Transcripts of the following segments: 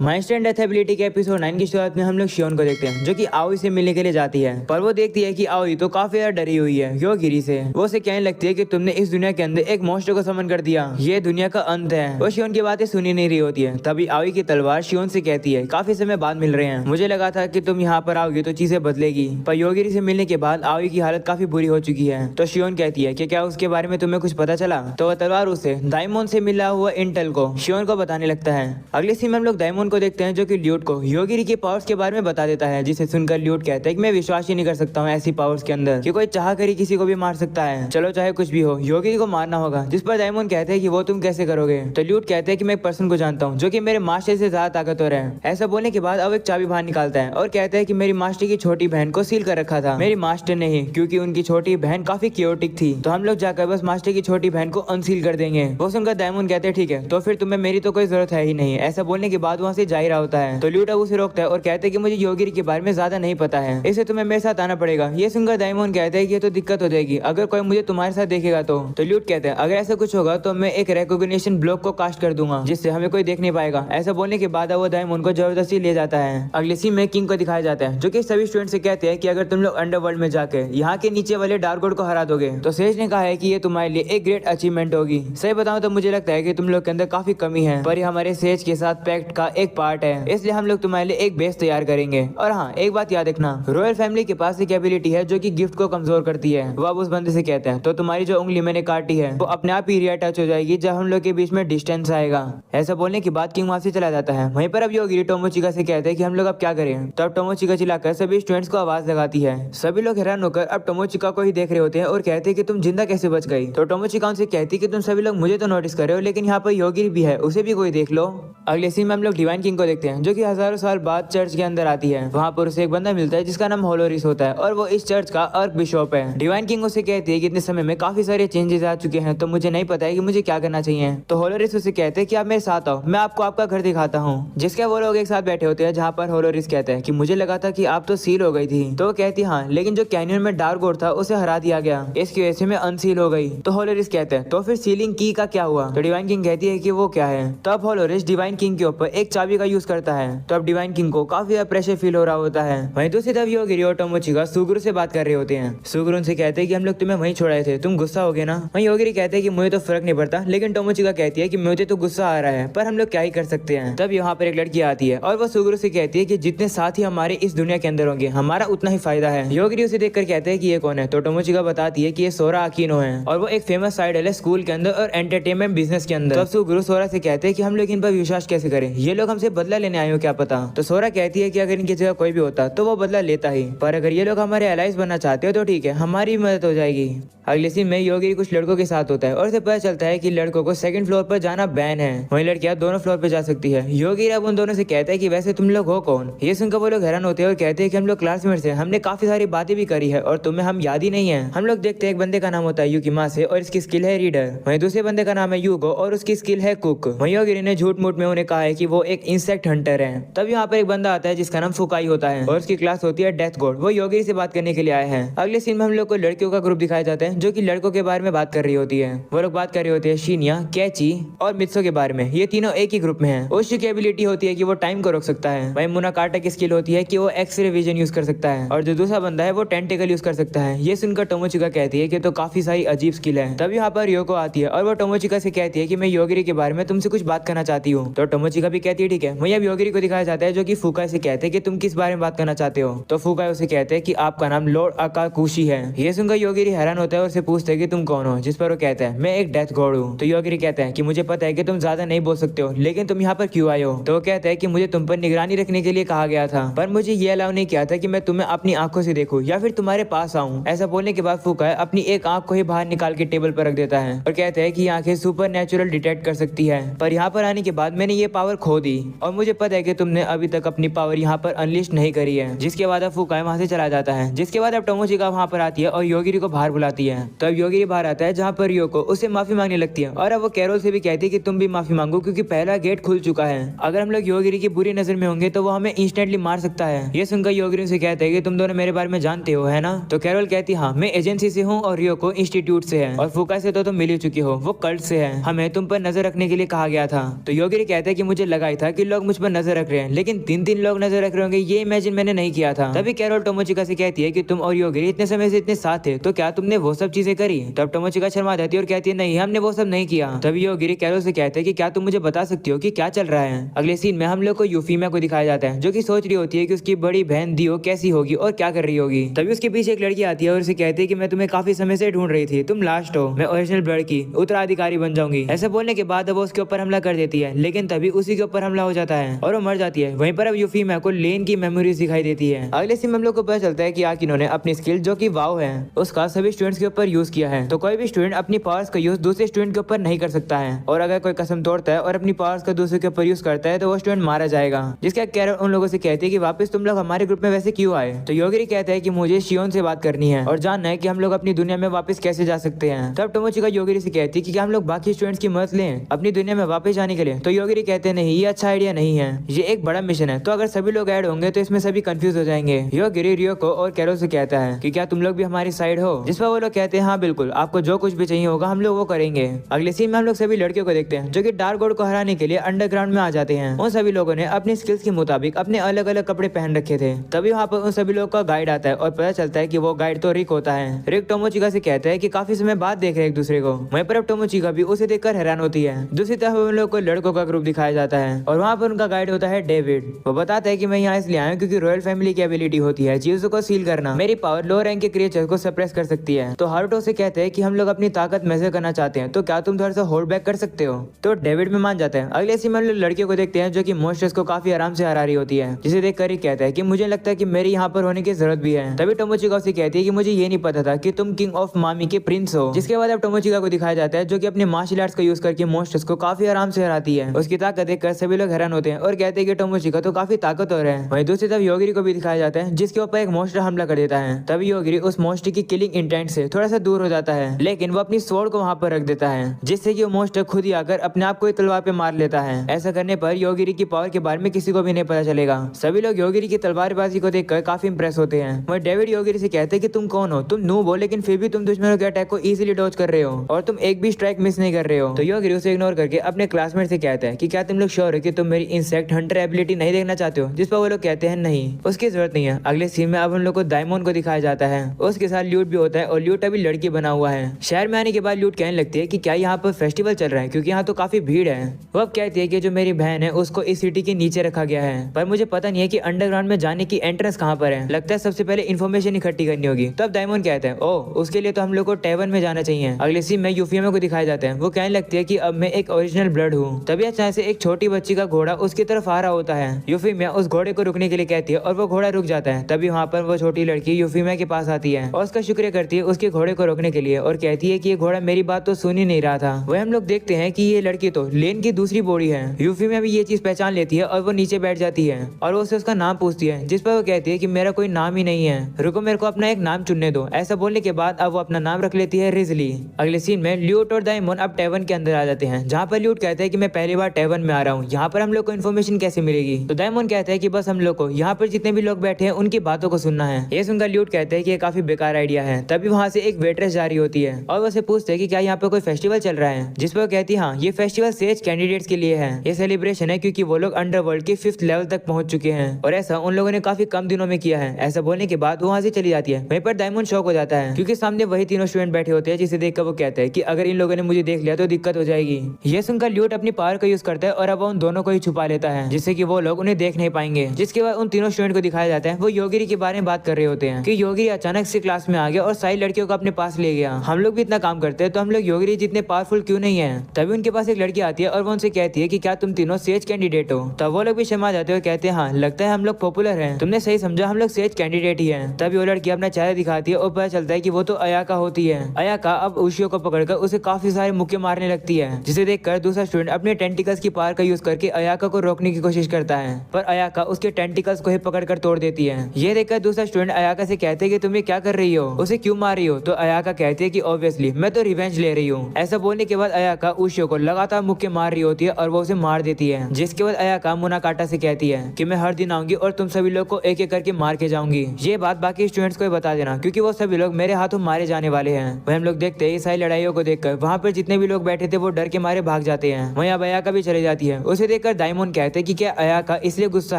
My stand death ability के episode 9 की शुरुआत में हम लोग शियोन को देखते हैं जो कि आओई से मिलने के लिए जाती है, पर वो देखती है कि आओई तो काफी ज्यादा डरी हुई है योगिरी से। वो उसे कहने लगती है कि तुमने इस दुनिया के अंदर एक मॉन्स्टर को समन कर दिया, ये दुनिया का अंत है। वो शियोन की बातें सुनी नहीं रही होती है। तभी आओई की तलवार शियोन से कहती है काफी समय बाद मिल रहे हैं, मुझे लगा था कि तुम यहाँ पर आओगी तो चीजें बदलेगी, पर योगिरी से मिलने के बाद आओई की हालत काफी बुरी हो चुकी है। तो शियोन कहती है कि क्या उसके बारे में तुम्हें कुछ पता चला? तो वह तलवार उसे दाइमोन से मिला हुआ इंटेल को शियोन को बताने लगता है। अगले सीन में हम लोग दाइमोन को देखते हैं जो कि ल्यूट को योगिरी के पावर्स के बारे में बता देता है, जिसे सुनकर ल्यूट कहता है कि मैं विश्वास ही नहीं कर सकता हूँ ऐसी पावर्स के अंदर कि कोई चाह कर ही किसी को भी मार सकता है। चलो चाहे कुछ भी हो, योगिरी को मारना होगा। जिस पर दाइमोन कहते हैं कि वो तुम कैसे करोगे? तो ल्यूट कहते हैं कि मैं एक पर्सन को जानता हूँ जो कि मेरे मास्टर से ज्यादा ताकतवर है। ऐसा बोलने के बाद अब एक चाबी बाहर निकालता है और कहता है कि मेरी मास्टर की छोटी बहन को सील कर रखा था। मेरी मास्टर नहीं, क्योंकि उनकी छोटी बहन काफी क्योटिक थी, तो हम लोग जाकर बस मास्टर की छोटी बहन को अनसील कर देंगे। वो सुनकर दाइमोन कहते हैं ठीक है, तो फिर तुम्हें मेरी तो कोई जरूरत है ही नहीं। ऐसा बोलने के बाद वहाँ से जा ही रहा होता है। तो ल्यूट अब उसे रोकता है और कहते हैं कि मुझे योगिरी के बारे में ज्यादा नहीं पता है, इसे तुम्हें मेरे साथ आना पड़ेगा। ये सुनकर दाइमोन कहते हैं कि ये तो दिक्कत हो जाएगी अगर कोई मुझे तुम्हारे साथ देखेगा तो। ल्यूट कहते हैं अगर ऐसा कुछ होगा तो मैं एक रिकॉग्निशन ब्लॉक को कास्ट कर दूंगा जिससे हमें कोई देख नहीं पाएगा। ऐसा बोलने के बाद वो दाइमोन को जबरदस्ती ले जाता है। अगले सीन में किंग को दिखाया जाता है जो कि सभी स्टूडेंट से कहते हैं कि अगर तुम लोग अंडरवर्ल्ड में जाके यहाँ के नीचे वाले डार्क गॉड को हरा दोगे तो सेज ने कहा है कि ये तुम्हारे लिए एक ग्रेट अचीवमेंट होगी। सही बताऊं तो मुझे लगता है कि तुम लोग के अंदर काफी कमी है, पर ये हमारे सेज के साथ पैक्ट का एक पार्ट है, इसलिए हम लोग तुम्हारे लिए एक बेस तैयार करेंगे। और हाँ, एक बात याद रखना, रॉयल फैमिली के पास एक एबिलिटी है जो कि गिफ्ट को कमजोर करती है। वो अब उस बंदे से कहते हैं तो तुम्हारी जो उंगली मैंने काटी है वो अपने आप ही रिअटैच हो जाएगी जब हम लोग के बीच में डिस्टेंस आएगा। ऐसा बोलने के बाद किंग वहां से चला जाता है। वहीं पर अब योगिरी टोमोचिका से कहते हैं कि हम लोग अब क्या करें? तो अब टोमोचिका चिल्लाकर सभी स्टूडेंट्स को आवाज लगाती है। सभी लोग हैरान होकर अब टोमोचिका को ही देख रहे होते हैं और कहते हैं कि तुम जिंदा कैसे बच गई? तो टोमोचिका उनसे कहती है कि तुम सभी लोग मुझे तो नोटिस कर रहे हो, लेकिन यहाँ पर योगिरी भी है, उसे भी कोई देख लो। अगले सीन में हम लोग डिवाइन किंग को देखते हैं जो कि हजारों साल बाद चर्च के अंदर आती है। वहाँ पर उसे एक बंदा मिलता है जिसका नाम होलोरिस होता है और वो इस चर्च का अर्क बिशप है। डिवाइन किंग उसे कहती है कि इतने समय में काफी सारे चेंजेस आ चुके हैं, तो मुझे नहीं पता है कि मुझे क्या करना चाहिए। तो होलोरिस उसे कहते हैं कि आप मेरे साथ आओ, मैं आपको आपका घर दिखाता हूँ। जिसके वो लोग एक साथ बैठे होते हैं, जहाँ पर होलोरिस कहता है कि मुझे लगा था कि आप तो सील हो गई थी। तो वो कहती हाँ, लेकिन जो कैनियन में डार्क गॉड था उसे हरा दिया गया, इसकी वजह से मैं अनसील हो गई। तो होलोरिस कहते हैं तो फिर सीलिंग की का क्या हुआ? तो डिवाइन किंग कहती है कि वो क्या है। तो अब होलोरिस डिवाइन किंग के ऊपर एक चाबी का यूज करता है। तो अब डिवाइन किंग को काफी ज्यादा प्रेशर फील हो रहा होता है। वहीं दूसरी तरफ योगिरी और टोमोचिका सुगुरु से बात कर रहे होते हैं। सुगुरु उनसे कहते हैं कि हम लोग तुम्हें वहीं छोड़ाए थे, तुम गुस्सा हो गए ना? वहीं योगिरी कहते हैं कि मुझे तो फर्क नहीं पड़ता, लेकिन टोमोचिका कहती है कि मुझे तो गुस्सा आ रहा है, पर हम लोग क्या ही कर सकते हैं। तब यहाँ पर एक लड़की आती है और वो सुगुरु से कहती है कि जितने साथी हमारे इस दुनिया के अंदर होंगे हमारा उतना ही फायदा है। योगिरी उसे देखकर कहते हैं कि ये कौन है? तो टोमोचिका बताती है कि ये सोरा अकीनो है और वो एक फेमस साइडल है स्कूल के अंदर और एंटरटेनमेंट बिजनेस के अंदर। तब सुगुरु सोरा से कहते हैं कि हम लोग इन पर विश्वास कैसे करें, ये लोग हमसे बदला लेने आए हो क्या पता। तो सोरा कहती है कि अगर इनकी जगह कोई भी होता तो वो बदला लेता ही, पर अगर ये लोग हमारे एलाइज बनना चाहते हो तो ठीक है, हमारी मदद हो जाएगी। अगले सीन में योगिरी कुछ लड़कों के साथ होता है और उसे पता चलता है कि लड़कों को सेकंड फ्लोर पर जाना बैन है, वहीं लड़कियां दोनों फ्लोर पर जा सकती है। योगिरी अब उन दोनों से कहता है कि वैसे तुम लोग हो कौन? ये सुनकर वो लोग हैरान होते हैं और कहते हैं कि हम लोग क्लासमेट्स हैं, हमने काफी सारी बातें भी करी है और तुम्हें हम याद ही नहीं है। हम लोग देखते हैं एक बंदे का नाम होता है युकिमा से और इसकी स्किल है रीडर, वहीं दूसरे बंदे का नाम है यूगो और उसकी स्किल है कुक। वहीं योगिरी ने झूठ मूठ में उन्हें कहा है कि वो एक इंसेक्ट हंटर है। तब यहाँ पर एक बंदा आता है जिसका नाम फुकाई होता है और उसकी क्लास होती है डेथ गॉड। वो योगिरी से बात करने के लिए आए हैं। अगले सीन में हम लोग को लड़कियों का ग्रुप दिखाया जाता है जो कि लड़कों के बारे में बात कर रही होती है। वो लोग बात कर रहे होते हैं शिनिया, कैची और मित्सो के बारे में। ये तीनों एक ही ग्रुप में हैं। ओशी की एबिलिटी होती है कि वो टाइम को रोक सकता है। वहीं मुनाकाटा की स्किल होती है कि वो एक्सरे विजन यूज कर सकता है और जो दूसरा बंदा है वो टेंटिकल यूज कर सकता है। ये सुनकर टोमोचिका कहती है कि तो काफी सारी अजीब स्किल है। तब यहाँ पर योको आती है और वो टोमोचिका से कहती है कि मैं योगिरी के बारे में तुमसे कुछ बात करना चाहती हूँ। तो टोमोचिका भी कहती है ठीक है। वहीं अब योगिरी को दिखाया जाता है जो कि फुकाई से कहते हैं कि तुम किस बारे में बात करना चाहते हो। तो फुकाई उसे कहते हैं कि आपका नाम लॉर्ड अकाकुशी है। ये सुनकर योगिरी हैरान होता है और उसे पूछते हैं कि तुम कौन हो, जिस पर वो कहता है मैं एक डेथ गॉड हूँ। तो योगिरी कहता है कि मुझे पता है कि तुम ज्यादा नहीं बोल सकते हो, लेकिन तुम यहाँ पर क्यों आए हो? तो वो कहता है कि मुझे तुम पर निगरानी रखने के लिए कहा गया था, पर मुझे ये अलाउ नहीं किया था कि मैं तुम्हें अपनी आंखों से देखूं या फिर तुम्हारे पास आऊं। ऐसा बोलने के बाद फुकाई अपनी एक आंख को ही बाहर निकाल के टेबल पर रख देता है और कहता है कि आंखें सुपर नेचुरल डिटेक्ट कर सकती है, पर यहाँ पर आने के बाद मैंने ये पावर खो दी और मुझे पता है कि तुमने अभी तक अपनी पावर यहाँ पर अनलिस्ट नहीं करी है। जिसके बाद अब फुकाई वहाँ से चला जाता है। जिसके बाद अब टोमोचिका वहाँ पर आती है और योगिरी को बाहर बुलाती है। तो अब योगिरी बाहर आता है जहाँ पर योको उसे माफी मांगने लगती है और अब वो कैरोल से भी कहती है कि तुम भी माफी मांगो क्योंकि पहला गेट खुल चुका है। अगर हम लोग योगिरी की बुरी नजर में होंगे तो वो हमें इंस्टेंटली मार सकता है। ये सुनकर योगिरी से कहते हैं कि तुम दोनों मेरे बारे में जानते हो है ना? तो कैरोल कहती हाँ, मैं एजेंसी से हूँ और योको इंस्टीट्यूट से है और फुकाई से तो तुम मिल ही चुकी हो, वो कल्ट से है, हमें तुम पर नजर रखने के लिए कहा गया था। तो योगिरी कहते हैं कि मुझे लगा ही था था कि लोग मुझ पर नजर रख रहे हैं, लेकिन 3 लोग नजर रख रहे होंगे ये इमेजिन मैंने नहीं किया था। तभी कैरोल टोमोचिका से कहती है कि तुम और योगिरी इतने समय से इतने साथ थे, तो क्या तुमने वो सब चीजें करी? तब टोमोचिका शर्मा जाती है और कहती है नहीं, हमने वो सब नहीं किया। तभी योगिरी कैरोल से कहते हैं कि क्या तुम मुझे बता सकती हो कि क्या चल रहा है? अगले सीन में हम लोग को यूफीमिया को दिखाया जाता है जो कि सोच रही होती है कि उसकी बड़ी बहन दियो कैसी होगी और क्या कर रही होगी। तभी उसके पीछे एक लड़की आती है और उसे कहती है कि मैं तुम्हें काफी समय से ढूंढ रही थी, तुम लास्ट हो, मैं ओरिजिनल ब्लड की उत्तराधिकारी बन जाऊंगी। ऐसा बोलने के बाद वो उसके ऊपर हमला कर देती है, लेकिन तभी उसी के ऊपर हमला हो जाता है और वो मर जाती है। वहीं पर अब यूफीमिया को लेन की मेमोरीज दिखाई देती है। अगले सीन में हम लोग को पता चलता है कि आकिनो ने अपनी स्किल जो कि वाव है उसका सभी स्टूडेंट्स के ऊपर यूज किया है। तो कोई भी स्टूडेंट अपनी पावर्स का यूज दूसरे स्टूडेंट के ऊपर नहीं कर सकता है, और अगर कोई कसम तोड़ता है और अपनी पावर्स का दूसरे के ऊपर यूज करता है तो वो स्टूडेंट मारा जाएगा। जिसका कैरल उन लोगों से कहती है कि वापस तुम लोग हमारे ग्रुप में वैसे क्यों आए? तो योगिरी कहता है कि मुझे शियोन से बात करनी है और जानना है कि हम लोग अपनी दुनिया में वापस कैसे जा सकते हैं। तब टोमोचिका योगिरी से कहती है कि क्या हम लोग बाकी स्टूडेंट्स की मदद लें अपनी दुनिया में वापस जाने के लिए? तो योगिरी कहते हैं नहीं, ये अच्छा आइडिया नहीं है, ये एक बड़ा मिशन है, तो अगर सभी लोग ऐड होंगे तो इसमें सभी कंफ्यूज हो जाएंगे। योगिरी रियो को और कैरोल से कहता है कि क्या तुम लोग भी हमारी साइड हो? जिस पर वो लोग कहते हैं हाँ बिल्कुल, आपको जो कुछ भी चाहिए होगा हम लोग वो करेंगे। अगले सीन में हम लोग सभी लड़कियों को देखते हैं जो कि डार्क गॉड को हराने के लिए अंडरग्राउंड में आ जाते हैं। उन सभी लोगों ने अपनी स्किल्स के मुताबिक अपने अलग अलग कपड़े पहन रखे थे। तभी वहाँ पर उन सभी लोगों का गाइड आता है और पता चलता है कि वो गाइड तो रिक होता है। रिक टोमोचिका से कहता है कि काफी समय बाद देख रहे हैं एक दूसरे को। वहीं पर अब टोमोचिका भी उसे देखकर हैरान होती है। दूसरी तरफ उन लोगों को लड़कों का ग्रुप दिखाया जाता है और वहाँ पर उनका गाइड होता है डेविड। वो बताता है कि मैं यहाँ इसलिए आया हूँ क्योंकि रॉयल फैमिली की एबिलिटी होती है चीजों को सील करना। मेरी पावर लो रैंक के क्रिएचर को सप्रेस कर सकती है। तो हारुतो से कहते हैं कि हम लोग अपनी ताकत मेजर करना चाहते हैं, तो क्या तुम थोड़ा सा होल्ड बैक कर सकते हो? तो डेविड में मान जाता है। अगले सीन में लड़कियों को देखते हैं जो कि मोस्टर्स को काफी आराम से हरा रही होती है, जिसे देखकर ही कहता है कि मुझे लगता है कि मेरी यहाँ पर होने की जरूरत भी है। तभी टोमोचिका से कहती है कि मुझे ये नहीं पता था कि तुम किंग ऑफ मामी के प्रिंस हो। जिसके बाद अब टोमोचिका को दिखाया जाता है जो कि अपने मार्शल आर्ट्स का यूज करके मोस्टर्स को काफी आराम से हराती है। उसकी ताकत देखकर सभी लोग हैरान होते हैं और कहते हैं कि टोमोचिका तो काफी ताकतवर है। वहीं दूसरी तरफ योगिरी को भी दिखाया जाता है जिसके ऊपर एक मोस्टर हमला कर देता है। तभी योगिरी उस मोस्टर की किलिंग इंटेंट से थोड़ा सा दूर हो जाता है, लेकिन वो अपनी स्वॉर्ड को वहाँ पर रख देता है जिससे कि वो मोस्टर खुद ही आकर अपने आप को तलवार पे मार लेता है। ऐसा करने पर योगिरी की पावर के बारे में किसी को भी नहीं पता चलेगा। सभी लोग योगिरी की तलवारबाजी को देखकर काफी इंप्रेस होते हैं। वहीं डेविड योगिरी से कहते हैं कि तुम कौन हो? तुम नूब हो, लेकिन फिर भी तुम दुश्मनों के अटैक को इजीली डॉज कर रहे हो और तुम एक भी स्ट्राइक मिस नहीं कर रहे हो। तो योगिरी उसे इग्नोर करके अपने क्लासमेट से कहता है कि क्या तुम लोग श्योर हो कि तुम मेरी इंसेक्ट हंटर एबिलिटी नहीं देखना चाहते हो? जिस पर वो लोग कहते हैं नहीं, उसकी जरूरत नहीं है। अगले सीन में अब उन लोग को डायमंड को दिखाया जाता है, उसके साथ ल्यूट भी होता है और ल्यूट अभी लड़की बना हुआ है। शहर में आने के बाद ल्यूट कहने लगती है कि क्या यहाँ पर फेस्टिवल चल रहा है, क्योंकि यहाँ तो काफी भीड़ है। वो अब कहती है कि जो मेरी बहन है उसको इस सिटी के नीचे रखा गया है, पर मुझे पता नहीं है कि अंडरग्राउंड में जाने की एंट्रेंस कहाँ पर है। लगता है सबसे पहले इन्फॉर्मेशन इकट्ठी करनी होगी। तब डायमंड कहते हैं ओ उसके लिए तो हम लोग को टेवन में जाना चाहिए। अगले सीन में यूफीमिया को दिखाया जाता है, वो कहने लगती है कि अब मैं एक ओरिजिनल ब्लड हूँ। तभी अचानक से एक छोटी बच्ची का घोड़ा उसकी तरफ आ रहा होता है। यूफीमिया उस घोड़े को रुकने के लिए कहती है और वो घोड़ा रुक जाता है। तभी वहाँ पर वो छोटी लड़की यूफीमिया के पास आती है और उसका शुक्रिया करती है उसके घोड़े को रोकने के लिए और कहती है कि ये घोड़ा मेरी बात तो सुन ही नहीं रहा था। वह हम लोग देखते हैं कि ये लड़की तो लेन की दूसरी बॉडी है। यूफीमिया भी ये चीज पहचान लेती है और वो नीचे बैठ जाती है और वो उसे उसका नाम पूछती है, जिस पर वो कहती है कि मेरा कोई नाम ही नहीं है, रुको मेरे को अपना एक नाम चुनने दो। ऐसा बोलने के बाद अब वो अपना नाम रख लेती है रिजली। अगले सीन में ल्यूट और डायमंड अब टेवन के अंदर आ जाते हैं, जहाँ पर ल्यूट कहता है कि मैं पहली बार टेवन में आ रहा हूँ, यहाँ पर हम लोग को इन्फॉर्मेशन कैसे मिलेगी? तो डायमंड कहता है कि बस हम लोग को यहाँ पर जितने भी लोग बैठे हैं उनकी बातों को सुनना है। ये सुनकर ल्यूट कहते हैं कि ये काफी बेकार आइडिया है। तभी वहाँ से एक वेट्रेस जा रही होती है और वो से पूछते हैं कि क्या यहाँ पर कोई फेस्टिवल चल रहा है? जिस पर वो कहती है हाँ, ये फेस्टिवल सेज कैंडिडेट्स के लिए है। ये सेलिब्रेशन है क्योंकि वो लोग अंडरवर्ल्ड के 5th लेवल तक पहुंच चुके हैं और ऐसा उन लोगों ने काफी कम दिनों में किया है। ऐसा बोलने के बाद वो वहाँ से चली जाती है। वहीं पर डायमंड शॉक हो जाता है क्योंकि सामने वही तीनों स्टूडेंट बैठे होते हैं, जिसे देखकर वो कहता है कि अगर इन लोगों ने मुझे देख लिया तो दिक्कत हो जाएगी। ये सुनकर ल्यूट अपनी पावर का यूज करता है और अब वो उन दोनों को ही छुपा लेता है जिससे कि वो लोग उन्हें देख नहीं पाएंगे। जिसके बाद उन तीनों स्टूडेंट को दिखाया जाता है वो योगिरी के बारे में बात कर रहे होते हैं कि योगिरी अचानक से क्लास में आ गया और सारी लड़कियों को अपने पास ले गया। हम लोग भी इतना काम करते हैं तो हम लोग योगिरी जितने पावरफुल क्यों नहीं है? तभी उनके पास एक लड़की आती है और वो उनसे कहती है कि क्या तुम तीनों सेज कैंडिडेट हो? तब वो लोग भी शर्मा जाते हैं और कहते हैं हाँ, लगता है हम लोग पॉपुलर हैं। तुमने सही समझा, हम लोग सेज कैंडिडेट ही हैं। तभी वो लड़की अपना चेहरा दिखाती है और पता चलता है कि वो तो अयाका होती है। अयाका अब उशियो को पकड़कर उसे काफी सारे मुक्के मारने लगती है, जिसे देखकर दूसरा स्टूडेंट अपने टेंटिकल्स की पावर का यूज करके अयाका को रोकने की कोशिश करता है, पर अयाका उसके टेंटिकल्स को ही पकड़कर तोड़ देती है। ये देखकर दूसरा स्टूडेंट अयाका से कहते हैं कि तुम ये क्या कर रही हो, उसे क्यों मार रही हो? तो अयाका कहती है कि ऑब्वियसली मैं तो रिवेंज ले रही हूँ। ऐसा बोलने के बाद अयाका उशियो को लगातार मुक्के मार रही होती है और वो उसे मार देती है। जिसके बाद अयाका मुनाकाटा से कहती है कि मैं हर दिन आऊंगी और तुम सभी लोग को एक एक करके मार के जाऊंगी। ये बात बाकी स्टूडेंट्स को बता देना क्योंकि वो सभी लोग मेरे हाथों मारे जाने वाले हैं। वह हम लोग देखते हैं सारी लड़ाइयों को देखकर वहाँ पर जितने भी लोग बैठे थे वो डर के मारे भाग जाते हैं। वहीं अब अयाका भी चली जाती है। उसे देख देखकर डायमंड कहते हैं कि क्या अयाका इसलिए गुस्सा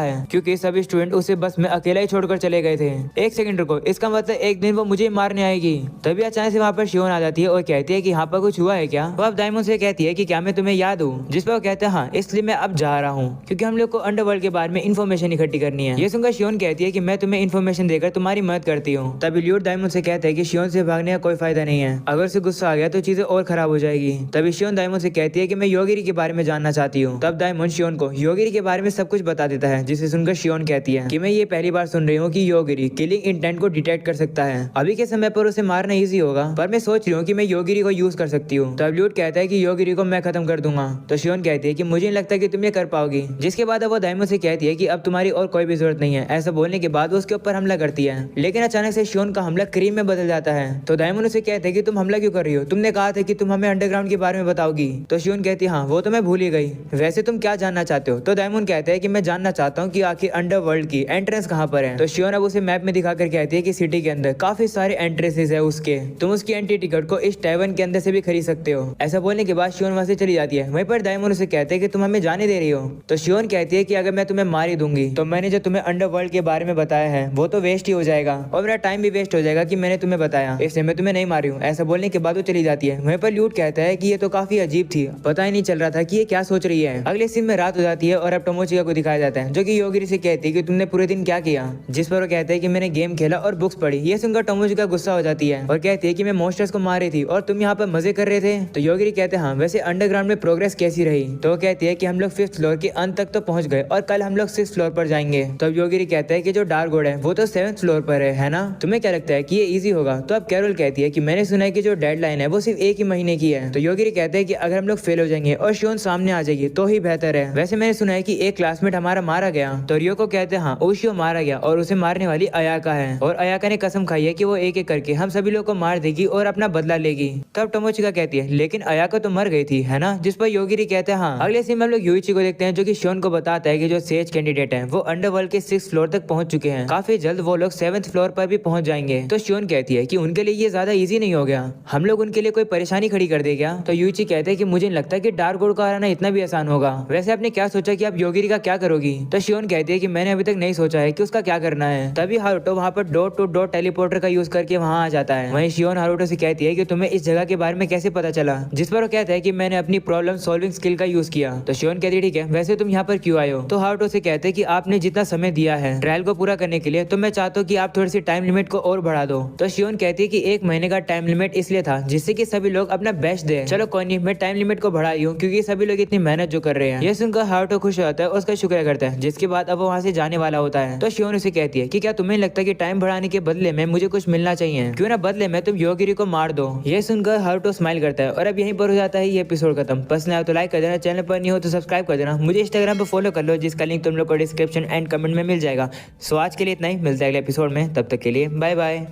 है क्योंकि सभी स्टूडेंट उसे बस में अकेला ही छोड़कर चले गए थे। एक सेकंड रुको, इसका मतलब एक दिन वो मुझे मारने आएगी। तभी अचानक से वहाँ पर शियोन आ जाती है और कहती है कि यहाँ पर कुछ हुआ है क्या। वो अब डायमंड से कहती है कि क्या मैं तुम्हें याद हूँ, जिस पर वो कहते हैं हाँ, इसलिए मैं अब जा रहा हूँ क्योंकि हम लोग को अंडरवर्ल्ड के बारे में इन्फॉर्मेशन इकट्ठी करनी है। ये सुनकर शियोन कहती है कि मैं तुम्हें इन्फॉर्मेशन देकर तुम्हारी मदद करती हूँ। तभी ल्यूट डायमंड से कहता है कि शियोन से भागने का कोई फायदा नहीं है, अगर उसे गुस्सा आ गया तो चीजें और खराब हो जाएगी। तभी शियोन डायमंड से कहती है कि मैं योगिरी के बारे में जानना चाहती हूँ। तब डायमंड शियोन को योगिरी के बारे में सब कुछ बता देता है, जिसे सुनकर शियोन कहती है कि मैं ये पहली बार सुन रही हूँ कि योगिरी किलिंग इंटेंट को डिटेक्ट कर सकता है। अभी के समय पर उसे मारना इजी होगा, पर मैं सोच रही हूँ कि मैं योगिरी को यूज कर सकती हूँ। तब ल्यूट कहता है कि योगिरी को मैं खत्म कर दूंगा। तो शियोन कहती है कि मुझे नहीं लगता कि तुम ये कर पाओगी। जिसके बाद वो डायमंड से कहती है कि अब तुम्हारी और कोई भी जरूरत नहीं है। ऐसा बोलने के बाद वो उसके ऊपर हमला करती है, लेकिन अचानक से शियोन का हमला क्रीम में बदल जाता है। तो डायमंड उसे कहते हैं कि तुम हमला क्यों कर रही हो, तुमने कहा था कि तुम हमें अंडरग्राउंड के बारे में बताओगी। तो शियोन कहती है हाँ, वो तो मैं भूल ही गई। वैसे तुम क्या जानना चाहते हो। तो डायमंड कहता है कि मैं जानना चाहता हूँ कि आखिर अंडरवर्ल्ड की एंट्रेंस कहाँ पर है। तो शियोन अब उसे मैप में दिखाकर कहती है कि सिटी के अंदर काफी सारे एंट्रेंसेस है उसके, तुम उसकी एंट्री टिकट को इस टैवर्न के अंदर से भी खरीद सकते हो। ऐसा बोलने के बाद शियोन वहां से चली जाती है। वहीं पर डायमंड उसे कहते हैं कि तुम हमें जाने दे रही हो। तो शियोन कहती है कि अगर मैं तुम्हें मार ही दूंगी तो मैंने जो तुम्हें अंडरवर्ल्ड के बारे में बताया है वो तो वेस्ट ही हो जाएगा और मेरा टाइम भी वेस्ट हो जाएगा कि मैंने तुम्हें बताया, इसलिए मैं तुम्हें नहीं मारी हूँ। ऐसा बोलने के बाद वो चली जाती है। वहीं पर ल्यूट कहता है कि ये तो काफी अजीब थी, पता ही नहीं चल रहा था कि ये क्या सोच रही है। अगले सीन में रात हो जाती है और अब टोमोचिका को दिखाया जाता है, जो कि योगिरी से कहती है कि तुमने पूरे दिन क्या किया। जिस पर वो कहता है कि मैंने गेम खेला और बुक्स पढ़ी। ये सुनकर टोमोचिका गुस्सा हो जाती है और कहती है कि मैं मॉन्स्टर्स को मार रही थी और तुम यहाँ पर मजे कर रहे थे। तो योगिरी कहते हैं हाँ, वैसे अंडरग्राउंड में प्रोग्रेस कैसी रही। तो वो कहती है कि हम लोग 5th फ्लोर के अंत तक तो पहुंच गए और कल हम लोग 6th फ्लोर पर जाएंगे। तब योगिरी कहता है कि जो डार्क गोड है वो तो 7th फ्लोर पर है ना, तुम्हें क्या लगता है कि ये इजी होगा। तो अब कैरोल कहती है कि मैंने सुना है कि जो डेडलाइन है वो सिर्फ 1 ही महीने की है। तो योगिरी कहते हैं कि अगर हम लोग फेल हो जाएंगे और शियोन सामने आ जाएगी तो ही बेहतर है। वैसे मैंने सुना है कि एक क्लासमेट हमारा मारा गया। तो रियो को कहते हैं हाँ, ओशियो मारा गया और उसे मारने वाली अयाका है और अयाका ने कसम खाई है कि वो एक एक करके हम सभी लोग को मार देगी और अपना बदला लेगी। तब टोमोचिका कहती है लेकिन अयाका तो मर गई थी है ना, जिस पर योगिरी कहते हैं हाँ। अगले सीन में हम लोग यूइची को देखते हैं, जो कि शियोन को बताता है कि जो सेज कैंडिडेट है वो अंडरवर्ल्ड के 6th फ्लोर तक पहुंच चुके हैं, काफी जल्द वो लोग 7th फ्लोर पर भी पहुंच जाएंगे। तो शियोन कहती है कि उनके लिए ये ज्यादा इजी नहीं हो गया, हम लोग उनके लिए कोई परेशानी खड़ी कर दे क्या। तो यूइची कहते हैं कि मुझे नहीं लगता कि डार्क गोड का हराना इतना भी आसान होगा। वैसे आपने क्या सोचा कि आप योगिरी का क्या करोगी। तो शियोन कहती है कि मैंने अभी तक नहीं सोचा है कि उसका क्या करना है। तभी हारुतो वहाँ पर डोर टू डोर टेलीपोर्टर का यूज करके वहाँ आ जाता है। वहीं शियोन हारुतो से कहती है कि तुम्हें इस जगह के बारे में कैसे पता चला, जिस पर वो कहता है कि मैंने अपनी प्रॉब्लम सॉल्विंग स्किल का यूज किया। तो शियोन कहती है ठीक है, वैसे तुम यहाँ पर क्यों आए हो। तो हारुतो से कहते हैं कि आपने जितना समय दिया है ट्रायल को पूरा करने के लिए, तो मैं चाहता हूँ कि आप थोड़ी सी टाइम लिमिट को और बढ़ा दो। तो शियोन कहती है कि 1 महीने का टाइम लिमिट इसलिए था जिससे कि सभी लोग अपना बेस्ट दे। चलो कोई नहीं, मैं टाइम लिमिट को बढ़ाई हूँ क्योंकि सभी लोग इतनी मेहनत जो कर रहे हैं। ये सुनकर हारुतो खुश होता है और उसका शुक्रिया करता है, जिसके बाद अब वो वहाँ से जाने वाला होता है। तो शियोन उसे कहती है कि क्या तुम्हें लगता है कि टाइम बढ़ाने के बदले में मुझे कुछ मिलना चाहिए, क्यों ना बदले में तुम योगिरी को मार दो। ये सुनकर हारुतो स्माइल करता है और अब यहीं पर हो जाता है ये एपिसोड खत्म। पसंद आया तो लाइक कर देना, चैनल पर नहीं हो तो सब्सक्राइब कर देना, मुझे इंस्टाग्राम पर फॉलो कर लो जिसका लिंक तुम लोग को डिस्क्रिप्शन एंड कमेंट में मिल जाएगा। सो आज के लिए इतना ही, मिलता है अगले एपिसोड में, तब तक के लिए बाय बाय।